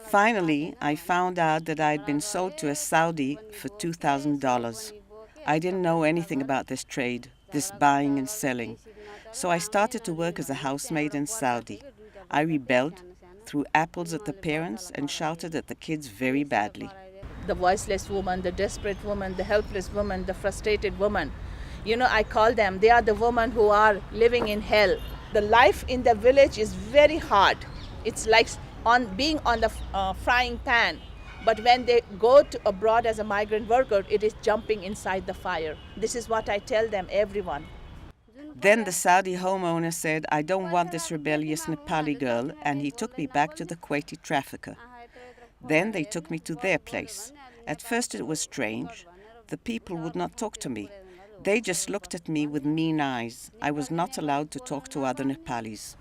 Finally, I found out that I had been sold to a Saudi for $2,000. I didn't know anything about this trade, this buying and selling. So I started to work as a housemaid in Saudi. I rebelled, threw apples at the parents, and shouted at the kids very badly. The voiceless woman, the desperate woman, the helpless woman, the frustrated woman. I call them, they are the women who are living in hell. The life in the village is very hard. It's like being on the frying pan. But when they go to abroad as a migrant worker, it is jumping inside the fire. This is what I tell them, everyone. Then the Saudi homeowner said, I don't want this rebellious Nepali girl, and he took me back to the Kuwaiti trafficker. Then they took me to their place. At first it was strange. The people would not talk to me. They just looked at me with mean eyes. I was not allowed to talk to other Nepalis.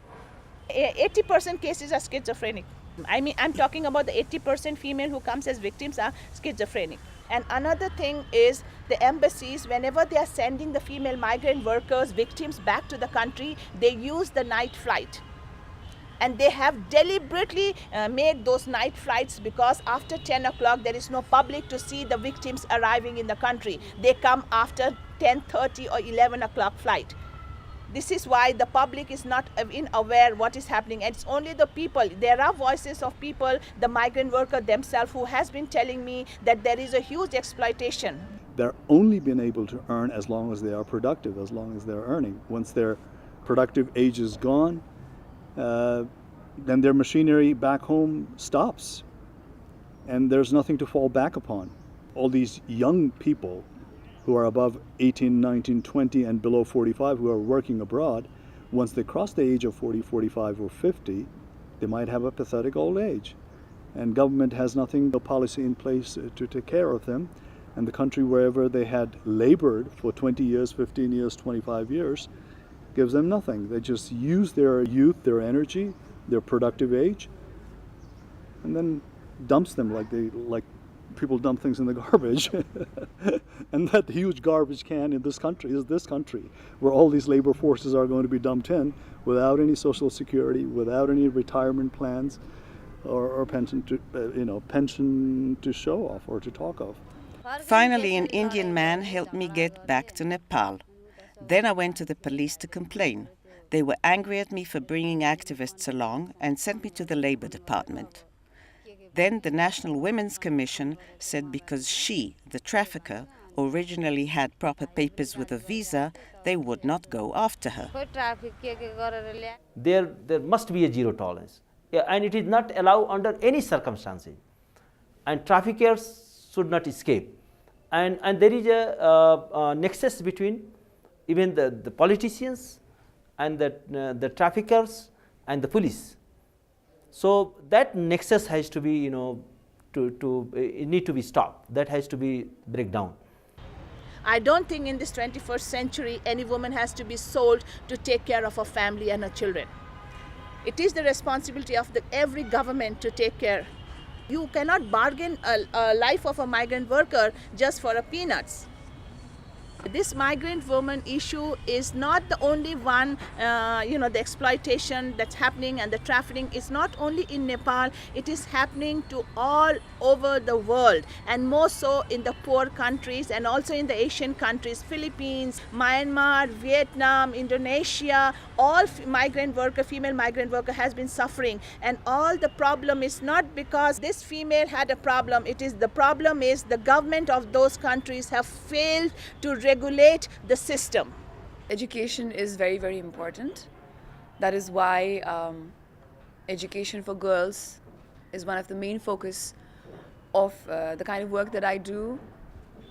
80% cases are schizophrenic. I'm talking about the 80% female who comes as victims are schizophrenic. And another thing is the embassies, whenever they are sending the female migrant workers, victims back to the country, they use the night flight. And they have deliberately made those night flights because after 10 o'clock there is no public to see the victims arriving in the country. They come after 10:30 or 11 o'clock flight. This is why the public is not aware what is happening. And it's only the people. There are voices of people, the migrant worker themselves, who has been telling me that there is a huge exploitation. They're only been able to earn as long as they are productive, as long as they're earning. Once their productive age is gone, then their machinery back home stops. And there's nothing to fall back upon. All these young people who are above 18, 19, 20 and below 45 who are working abroad, once they cross the age of 40, 45 or 50, they might have a pathetic old age. And government has nothing, no policy in place to take care of them. And the country wherever they had labored for 20 years, 15 years, 25 years, gives them nothing. They just use their youth, their energy, their productive age, and then dumps them like people dump things in the garbage. And that huge garbage can in this country is this country, where all these labor forces are going to be dumped in without any social security, without any retirement plans or pension to show off or to talk of. Finally, an Indian man helped me get back to Nepal. Then I went to the police to complain. They were angry at me for bringing activists along and sent me to the Labor Department. Then the National Women's Commission said because she, the trafficker, originally had proper papers with a visa, they would not go after her. There must be a zero tolerance, and it is not allowed under any circumstances. And traffickers should not escape. And there is a nexus between even the politicians and the traffickers and the police. So that nexus has to be, it need to be stopped. That has to be break down. I don't think in this 21st century any woman has to be sold to take care of her family and her children. It is the responsibility of every government to take care. You cannot bargain a life of a migrant worker just for a peanuts. This migrant woman issue is not the only one, the exploitation that's happening and the trafficking is not only in Nepal, it is happening to all over the world, and more so in the poor countries and also in the Asian countries, Philippines, Myanmar, Vietnam, Indonesia. All female migrant worker has been suffering, and all the problem is not because this female had a problem. The problem is the government of those countries have failed to regulate the system. Education is very, very important. That is why education for girls is one of the main focus of the kind of work that I do,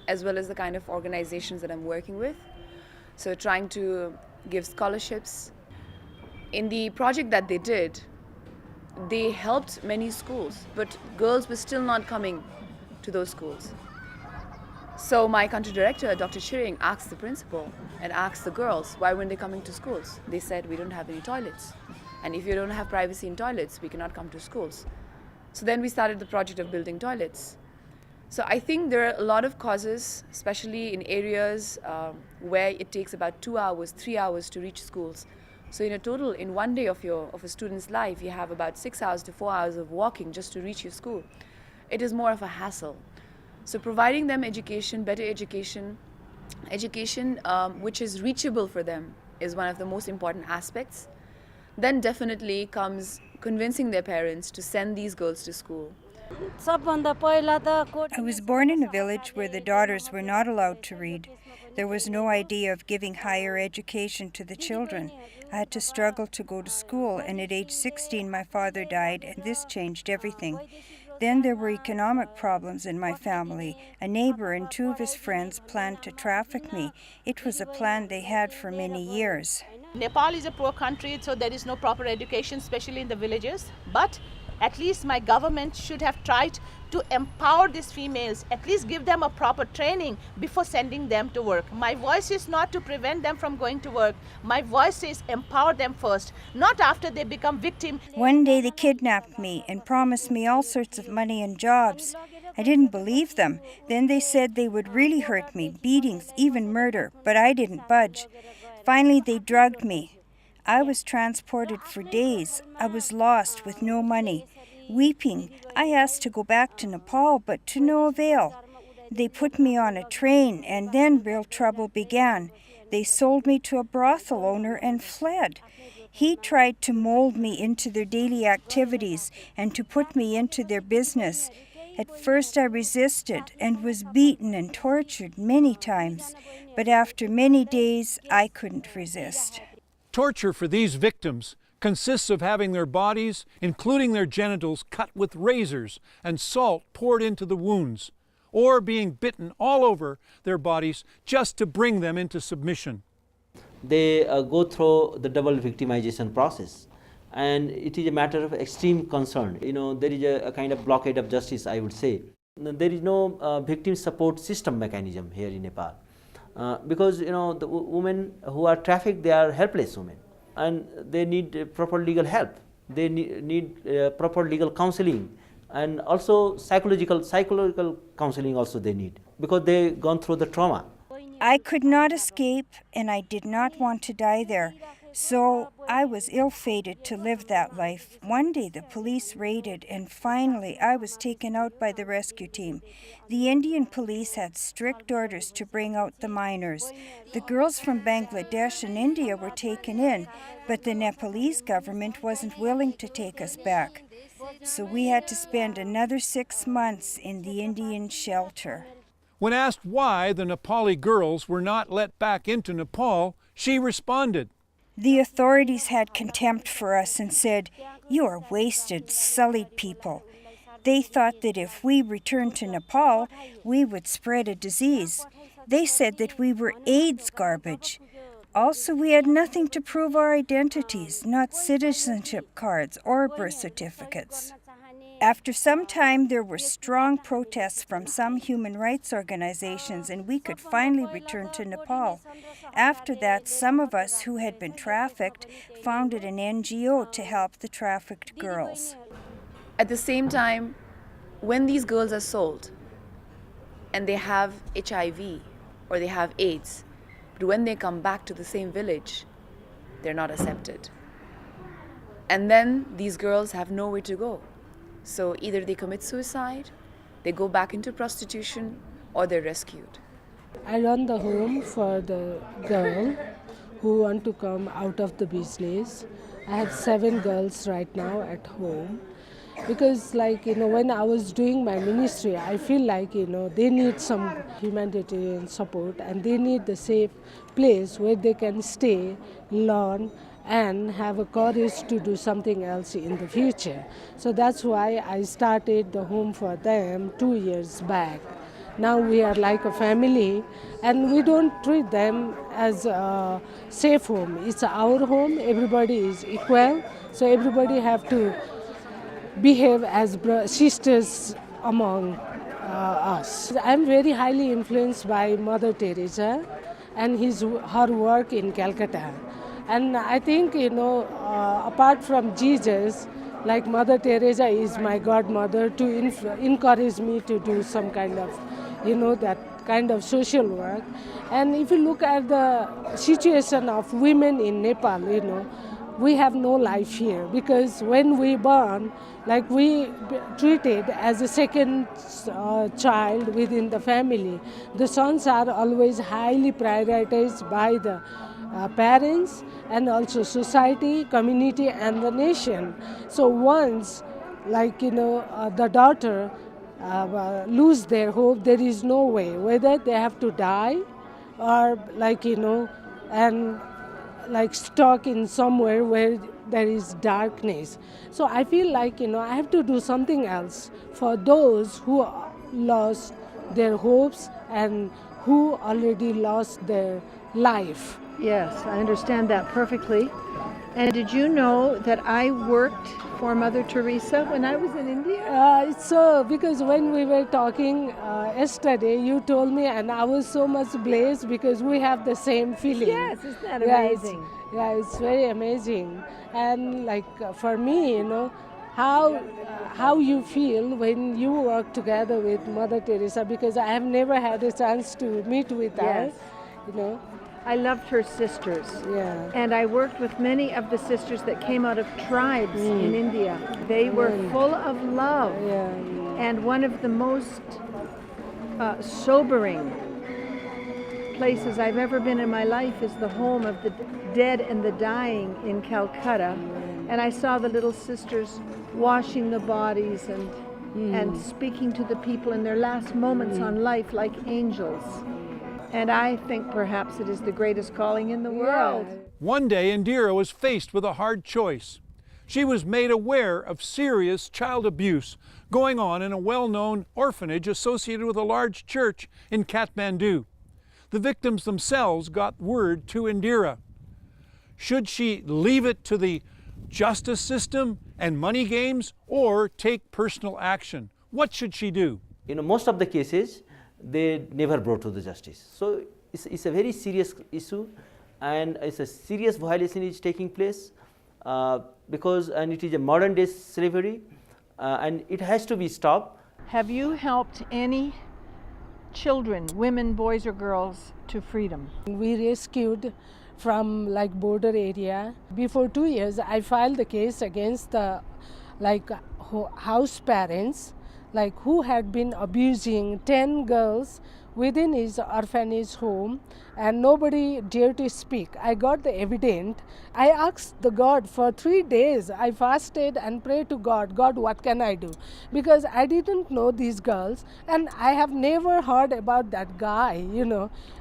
as well as the kind of organizations that I'm working with. So trying to give scholarships. In the project that they did, they helped many schools, but girls were still not coming to those schools. So my country director, Dr. Chiring, asked the principal and asked the girls, why weren't they coming to schools? They said, we don't have any toilets. And if you don't have privacy in toilets, we cannot come to schools. So then we started the project of building toilets. So I think there are a lot of causes, especially in areas where it takes about 2 hours, 3 hours to reach schools, So in a total, in one day of a student's life, you have about 6 hours to 4 hours of walking just to reach your school. It is more of a hassle. So providing them education, better education, which is reachable for them, is one of the most important aspects. Then definitely comes convincing their parents to send these girls to school. I was born in a village where the daughters were not allowed to read. There was no idea of giving higher education to the children. I had to struggle to go to school, and at age 16 my father died, and this changed everything. Then there were economic problems in my family. A neighbor and two of his friends planned to traffic me. It was a plan they had for many years. Nepal is a poor country, so there is no proper education, especially in the villages. But at least my government should have tried to empower these females, at least give them a proper training before sending them to work. My voice is not to prevent them from going to work. My voice is empower them first, not after they become victim. One day they kidnapped me and promised me all sorts of money and jobs. I didn't believe them. Then they said they would really hurt me, beatings, even murder, but I didn't budge. Finally they drugged me. I was transported for days. I was lost with no money. Weeping, I asked to go back to Nepal, but to no avail. They put me on a train, and then real trouble began. They sold me to a brothel owner and fled. He tried to mold me into their daily activities and to put me into their business. At first I resisted and was beaten and tortured many times, but after many days I couldn't resist. Torture for these victims consists of having their bodies, including their genitals, cut with razors and salt poured into the wounds, or being bitten all over their bodies just to bring them into submission. They go through the double victimization process, and it is a matter of extreme concern. There is a kind of blockade of justice, I would say. There is no victim support system mechanism here in Nepal. Because the women who are trafficked, they are helpless women, and they need proper legal help. They need proper legal counseling, and also psychological counseling also they need, because they gone through the trauma. I could not escape, and I did not want to die there. So I was ill-fated to live that life. One day the police raided, and finally I was taken out by the rescue team. The Indian police had strict orders to bring out the minors. The girls from Bangladesh and India were taken in, but the Nepalese government wasn't willing to take us back. So we had to spend another 6 months in the Indian shelter. When asked why the Nepali girls were not let back into Nepal, she responded, "The authorities had contempt for us and said, 'You are wasted, sullied people.' They thought that if we returned to Nepal, we would spread a disease. They said that we were AIDS garbage. Also, we had nothing to prove our identities, not citizenship cards or birth certificates." After some time, there were strong protests from some human rights organizations, and we could finally return to Nepal. After that, some of us who had been trafficked founded an NGO to help the trafficked girls. At the same time, when these girls are sold and they have HIV or they have AIDS, but when they come back to the same village, they're not accepted. And then these girls have nowhere to go. So either they commit suicide, they go back into prostitution, or they're rescued. I run the home for the girl who want to come out of the business. I have 7 girls right now at home. Because when I was doing my ministry, I feel like, they need some humanitarian support, and they need the safe place where they can stay, learn, and have a courage to do something else in the future. So that's why I started the home for them 2 years back. Now we are like a family, and we don't treat them as a safe home. It's our home, everybody is equal, so everybody have to behave as sisters among us. I'm very highly influenced by Mother Teresa and her work in Calcutta. And I think, apart from Jesus, like Mother Teresa is my godmother to encourage me to do some kind of, that kind of social work. And if you look at the situation of women in Nepal, we have no life here, because when we born, like we treated as a second child within the family. The sons are always highly prioritized by the parents and also society, community, and the nation. So once, the daughter lose their hope, there is no way, whether they have to die or and stuck in somewhere where there is darkness. So I feel like I have to do something else for those who lost their hopes and who already lost their life. Yes, I understand that perfectly. And did you know that I worked for Mother Teresa when I was in India? So, because when we were talking yesterday, you told me, and I was so much blessed because we have the same feeling. Yes, isn't that amazing? It's very amazing. And for me, how you feel when you work together with Mother Teresa, because I have never had a chance to meet with Yes. her, I loved her sisters. Yeah. And I worked with many of the sisters that came out of tribes in India. They were full of love. Yeah. And one of the most sobering places I've ever been in my life is the home of the dead and the dying in Calcutta. And I saw the little sisters washing the bodies and speaking to the people in their last moments on life like angels. And I think perhaps it is the greatest calling in the world. One day, Indira was faced with a hard choice. She was made aware of serious child abuse going on in a well-known orphanage associated with a large church in Kathmandu. The victims themselves got word to Indira. Should she leave it to the justice system and money games, or take personal action? What should she do? Most of the cases, they never brought to the justice. So it's a very serious issue, and it's a serious violation is taking place because it is a modern day slavery, and it has to be stopped. Have you helped any children, women, boys or girls, to freedom? We rescued from border area. Before 2 years, I filed the case against the house parents, who had been abusing 10 girls within his orphanage home, and nobody dared to speak. I got the evidence. I asked the God for 3 days. I fasted and prayed to God, God, what can I do? Because I didn't know these girls, and I have never heard about that guy,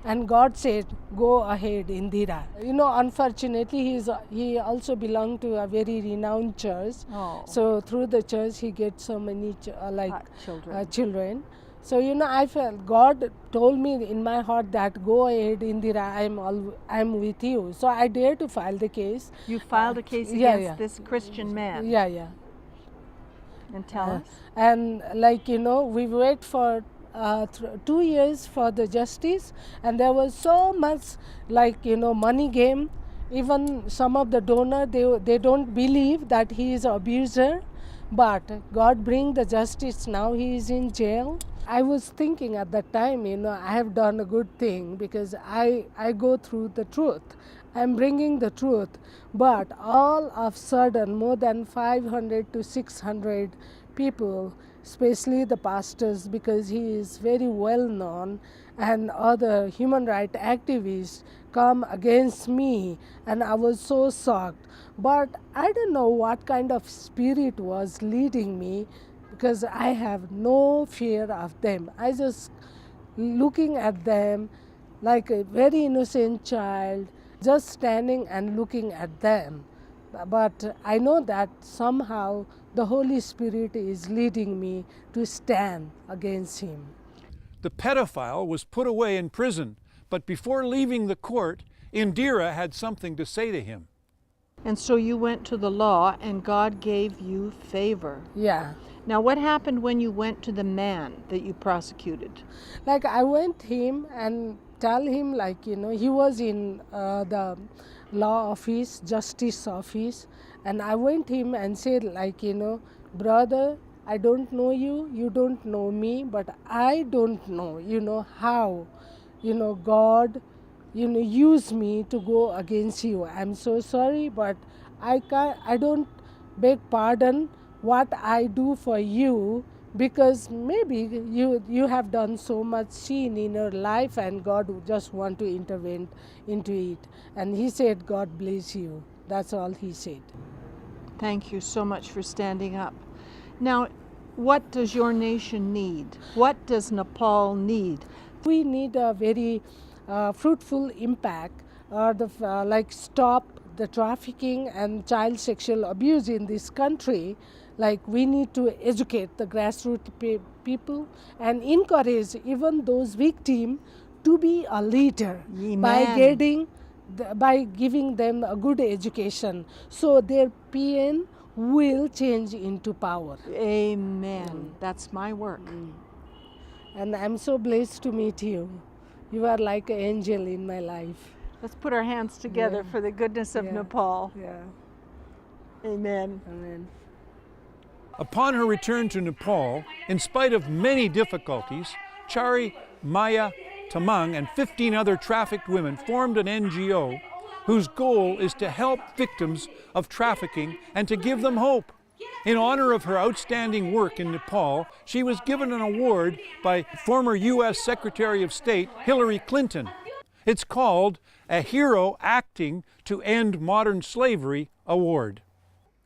And God said, go ahead, Indira. Unfortunately, he also belonged to a very renowned church. Oh. So through the church, he gets so many children. So I felt God told me in my heart that go ahead, Indira, I'm with you. So I dared to file the case. You filed a case against this Christian man. Yeah. And tell us. And we wait for 2 years for the justice, and there was so much money game. Even some of the donor, they don't believe that he is an abuser, but God bring the justice. Now he is in jail. I was thinking at that time, I have done a good thing because I go through the truth. I'm bringing the truth. But all of a sudden, more than 500 to 600 people, especially the pastors, because he is very well known, and other human rights activists come against me, and I was so shocked. But I don't know what kind of spirit was leading me, because I have no fear of them. I just looking at them like a very innocent child, just standing and looking at them. But I know that somehow the Holy Spirit is leading me to stand against him. The pedophile was put away in prison, but before leaving the court, Indira had something to say to him. And so you went to the law and God gave you favor. Yeah. Now what happened when you went to the man that you prosecuted? I went to him and tell him he was in the law office, justice office, and I went to him and said brother, I don't know you, you don't know me, but I don't know, how, God, use me to go against you. I'm so sorry, but I don't beg pardon what I do for you, because maybe you have done so much sin in your life and God just want to intervene into it. And he said, God bless you. That's all he said. Thank you so much for standing up. Now, what does your nation need? What does Nepal need? We need a very fruitful impact, or like stop the trafficking and child sexual abuse in this country. Like we need to educate the grassroots people and encourage even those victims to be a leader by giving them a good education, so their PN will change into power. Amen. That's my work. And I'm so blessed to meet you. You are like an angel in my life. Let's put our hands together for the goodness of Nepal. Yeah. Amen. Amen. Upon her return to Nepal, in spite of many difficulties, Chari, Maya, Tamang, and 15 other trafficked women formed an NGO whose goal is to help victims of trafficking and to give them hope. In honor of her outstanding work in Nepal, she was given an award by former U.S. Secretary of State Hillary Clinton. It's called a Hero Acting to End Modern Slavery Award.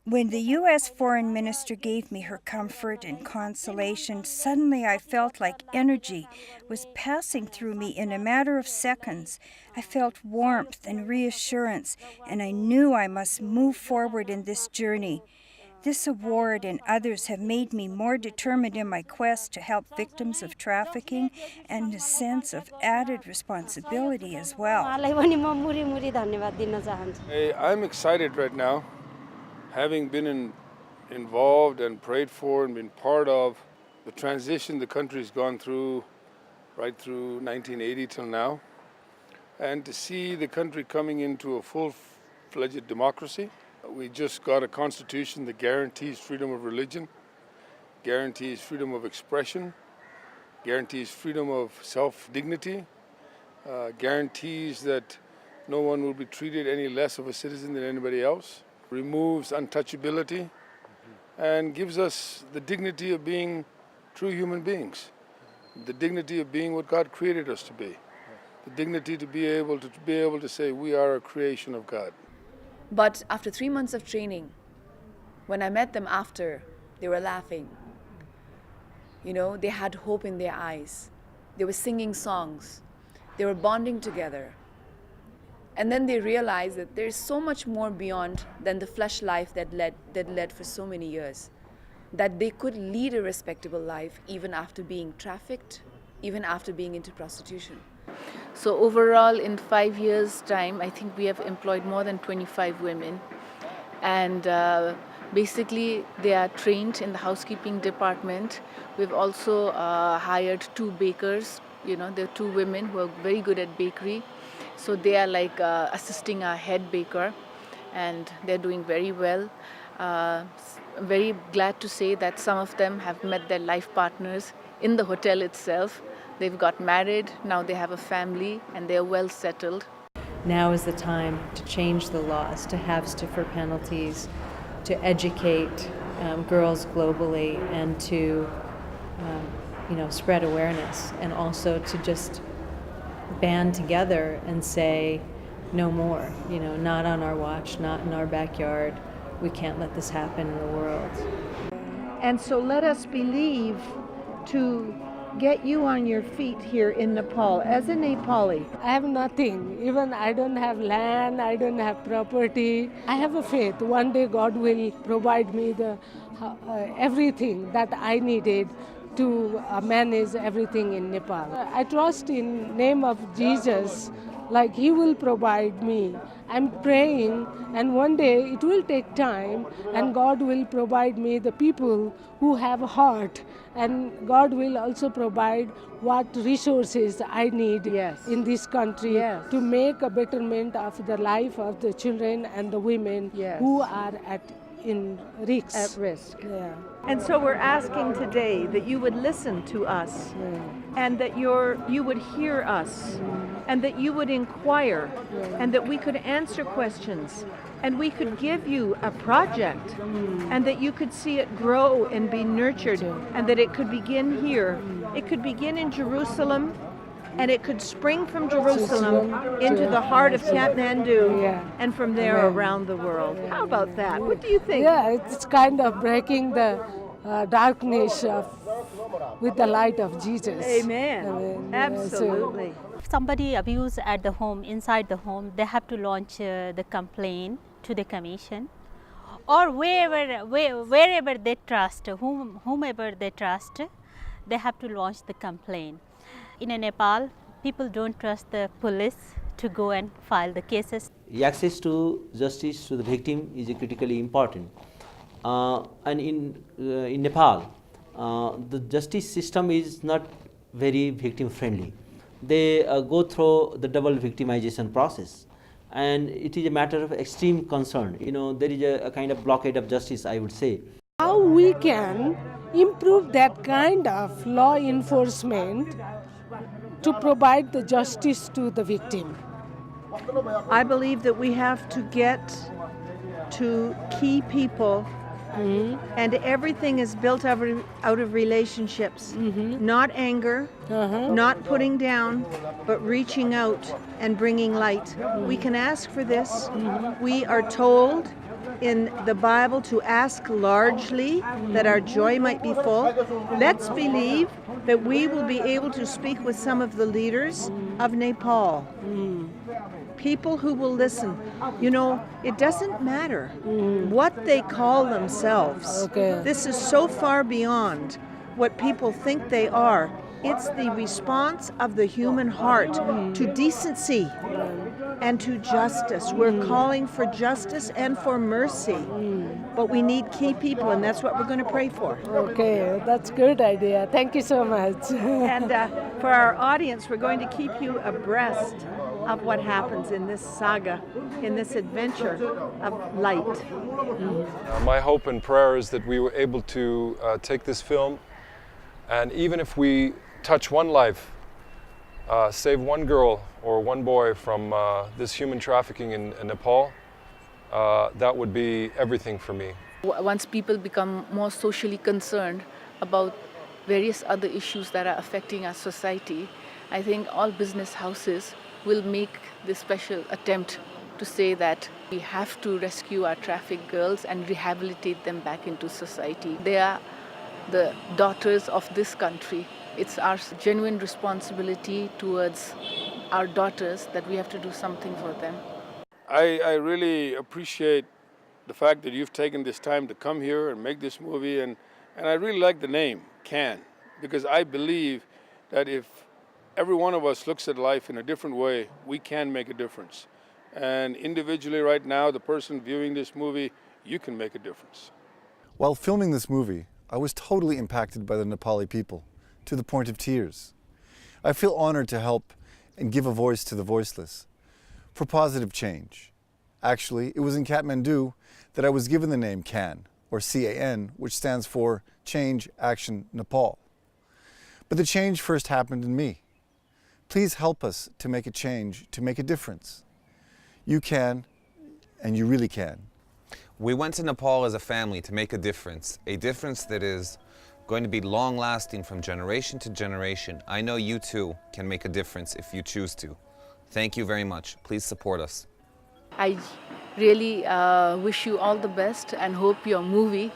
When the U.S. Foreign Minister gave me her comfort and consolation, suddenly I felt like energy was passing through me in a matter of seconds. I felt warmth and reassurance, and I knew I must move forward in this journey. This award and others have made me more determined in my quest to help victims of trafficking, and a sense of added responsibility as well. I'm excited right now, having been involved and prayed for and been part of the transition the country's gone through right through 1980 till now, and to see the country coming into a full-fledged democracy. We just got a constitution that guarantees freedom of religion, guarantees freedom of expression, guarantees freedom of self-dignity, guarantees that no one will be treated any less of a citizen than anybody else, removes untouchability, and gives us the dignity of being true human beings, the dignity of being what God created us to be, the dignity to be able to say we are a creation of God. But after 3 months of training, when I met them after, they were laughing. They had hope in their eyes. They were singing songs. They were bonding together. And then they realized that there's so much more beyond than the flesh life that led for so many years. That they could lead a respectable life even after being trafficked, even after being into prostitution. So overall, in 5 years' time, I think we have employed more than 25 women. And basically, they are trained in the housekeeping department. We've also hired 2 bakers. There are 2 women who are very good at bakery. So they are like assisting our head baker, and they're doing very well. I'm very glad to say that some of them have met their life partners in the hotel itself. They've got married, now they have a family, and they're well settled. Now is the time to change the laws, to have stiffer penalties, to educate girls globally, and to spread awareness, and also to just band together and say no more, not on our watch, not in our backyard. We can't let this happen in the world. And so let us believe to get you on your feet here in Nepal as a Nepali. I have nothing. Even I don't have land, I don't have property. I have a faith. One day God will provide me the everything that I needed to manage everything in Nepal. I trust in name of Jesus, like He will provide me. I'm praying, and one day it will take time, and God will provide me the people who have a heart, and God will also provide what resources I need in this country to make a betterment of the life of the children and the women who are in risk. At risk. Yeah. And so we're asking today that you would listen to us and that you would hear us and that you would inquire and that we could answer questions and we could give you a project and that you could see it grow and be nurtured and that it could begin here. It could begin in Jerusalem and it could spring from Jerusalem into the heart of Kathmandu and from there around the world. How about that? What do you think? Yeah, it's kind of breaking the darkness with the light of Jesus. Amen. Absolutely. If somebody abused at the home, inside the home, they have to launch the complaint to the commission or wherever they trust, whomever they trust, they have to launch the complaint. In Nepal, people don't trust the police to go and file the cases. Access to justice to the victim is critically important. And in Nepal, the justice system is not very victim friendly. They go through the double victimization process, and it is a matter of extreme concern. You know, there is a kind of blockade of justice, I would say. How we can improve that kind of law enforcement to provide the justice to the victim? I believe that we have to get to key people and everything is built out of relationships, not anger, not putting down, but reaching out and bringing light. We can ask for this. We are told in the Bible to ask largely that our joy might be full. Let's believe that we will be able to speak with some of the leaders of Nepal. People who will listen. You know, it doesn't matter what they call themselves. This is so far beyond what people think they are. It's the response of the human heart to decency and to justice. We're calling for justice and for mercy. But we need key people, and that's what we're going to pray for. Okay, that's a good idea. Thank you so much. And for our audience, we're going to keep you abreast of what happens in this saga, in this adventure of light. My hope and prayer is that we were able to take this film, and even if we touch one life, save one girl or one boy from this human trafficking in Nepal, that would be everything for me. Once people become more socially concerned about various other issues that are affecting our society, I think all business houses will make this special attempt to say that we have to rescue our trafficked girls and rehabilitate them back into society. They are the daughters of this country. It's our genuine responsibility towards our daughters that we have to do something for them. I really appreciate the fact that you've taken this time to come here and make this movie, and I really like the name, C.A.N, because I believe that if every one of us looks at life in a different way, we can make a difference. And individually right now, the person viewing this movie, you can make a difference. While filming this movie, I was totally impacted by the Nepali people, to the point of tears. I feel honored to help and give a voice to the voiceless, for positive change. Actually, it was in Kathmandu that I was given the name C.A.N, or C.A.N, which stands for Change Action Nepal. But the change first happened in me. Please help us to make a change, to make a difference. You can, and you really can. We went to Nepal as a family to make a difference that is going to be long-lasting from generation to generation. I know you too can make a difference if you choose to. Thank you very much. Please support us. I really wish you all the best and hope your movie,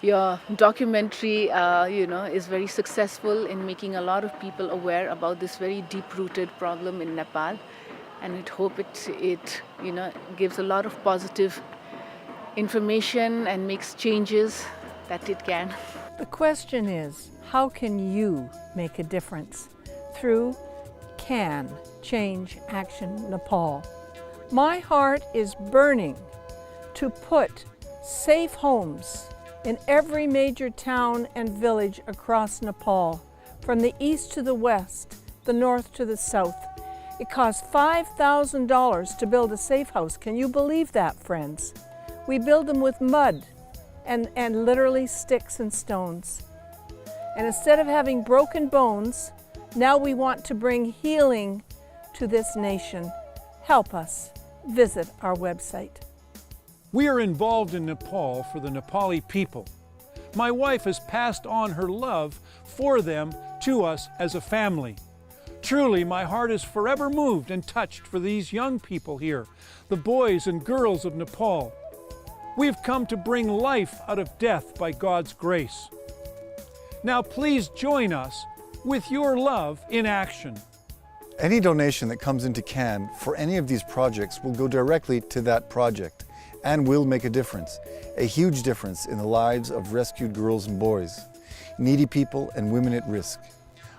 your documentary, is very successful in making a lot of people aware about this very deep-rooted problem in Nepal. And I hope it gives a lot of positive information and makes changes that it can. The question is, how can you make a difference? Through C.A.N, Change Action Nepal. My heart is burning to put safe homes in every major town and village across Nepal, from the east to the west, the north to the south. It costs $5,000 to build a safe house. Can you believe that, friends? We build them with mud and literally sticks and stones. And instead of having broken bones, now we want to bring healing to this nation. Help us. Visit our website. We are involved in Nepal for the Nepali people. My wife has passed on her love for them to us as a family. Truly, my heart is forever moved and touched for these young people here, the boys and girls of Nepal. We've come to bring life out of death by God's grace. Now please join us with your love in action. Any donation that comes into C.A.N for any of these projects will go directly to that project and will make a difference, a huge difference in the lives of rescued girls and boys, needy people and women at risk.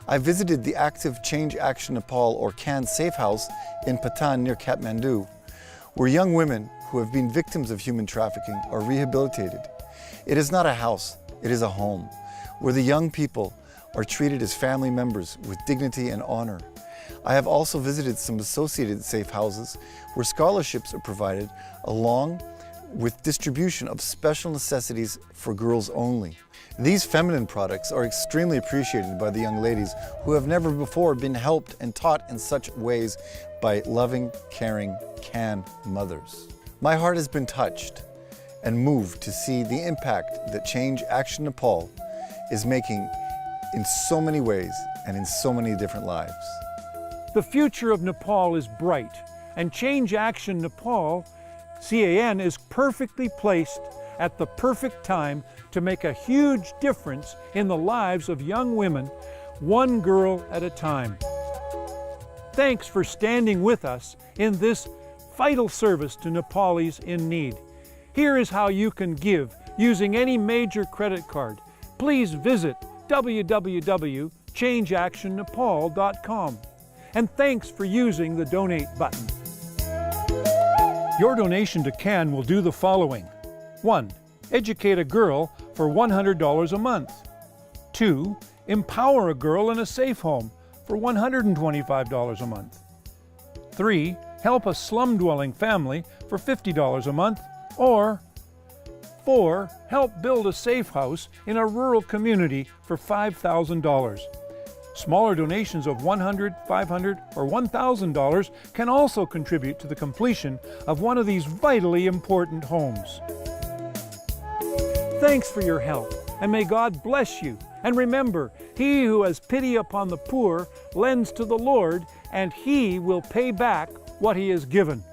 I visited the active Change Action Nepal or C.A.N safe house in Patan near Kathmandu, where young women who have been victims of human trafficking are rehabilitated. It is not a house, it is a home, where the young people are treated as family members with dignity and honor. I have also visited some associated safe houses where scholarships are provided along with distribution of special necessities for girls only. These feminine products are extremely appreciated by the young ladies who have never before been helped and taught in such ways by loving, caring C.A.N mothers. My heart has been touched and moved to see the impact that Change Action Nepal is making in so many ways and in so many different lives. The future of Nepal is bright, and Change Action Nepal, C.A.N, is perfectly placed at the perfect time to make a huge difference in the lives of young women, one girl at a time. Thanks for standing with us in this vital service to Nepalis in need. Here is how you can give using any major credit card. Please visit www.changeactionnepal.com. And thanks for using the donate button. Your donation to C.A.N will do the following. 1. Educate a girl for $100 a month. 2. Empower a girl in a safe home for $125 a month. 3. Help a slum-dwelling family for $50 a month. Or 4. Help build a safe house in a rural community for $5,000. Smaller donations of $100, $500, or $1,000 can also contribute to the completion of one of these vitally important homes. Thanks for your help, and may God bless you. And remember, he who has pity upon the poor lends to the Lord, and he will pay back what he has given.